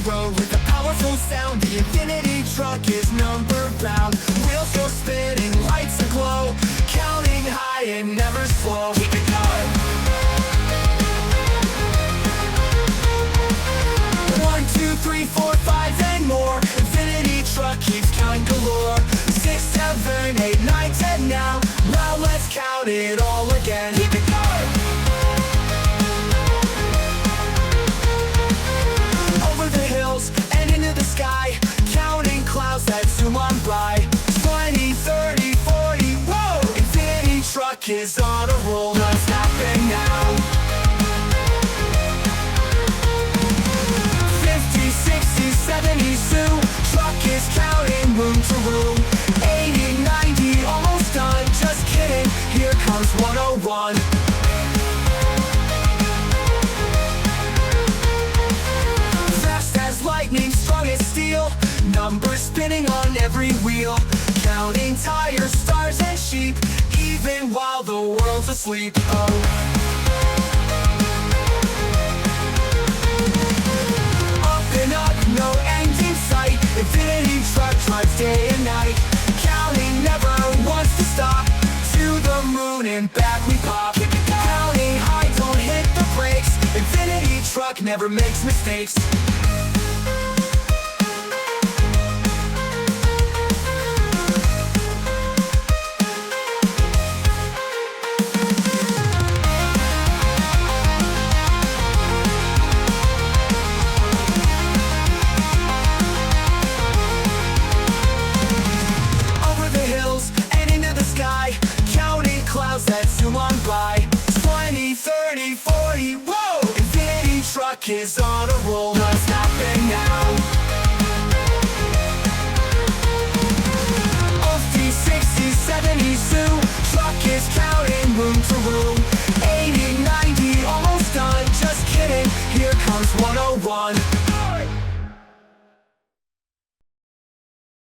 road with a powerful sound. The infinity truck is number bound. Wheels go spinning, lights aglow, counting high and never slow. Keep it going. 1, 2, 3, 4, 5 and more. Infinity truck keeps counting galore. 6, 7, 8, 9, 10 now. Now let's count it all again. Keep it going. Over the hills and into the sky, counting clouds that zoom on by. 20, 30, 40, whoa! Infinity truck is on a roll, not stopping now. 50, 60, 70, Sue, truck is counting room to room. 80, 90, almost done, just kidding, here comes 101. Fast as lightning, strong as steel, numbers spinning on every wheel. Counting tires, stars and sheep, even while the world's asleep. Oh. Up and up, no end in sight. Infinity truck drives day and night. Counting never wants to stop. To the moon and back we pop. Counting high, don't hit the brakes. Infinity truck never makes mistakes. That zoom on by. 20, 30, 40, whoa! Infinity truck is on a roll, not stopping now. 50, 60, 70, Sue, truck is counting room to room. 80, 90, almost done, just kidding, here comes 101.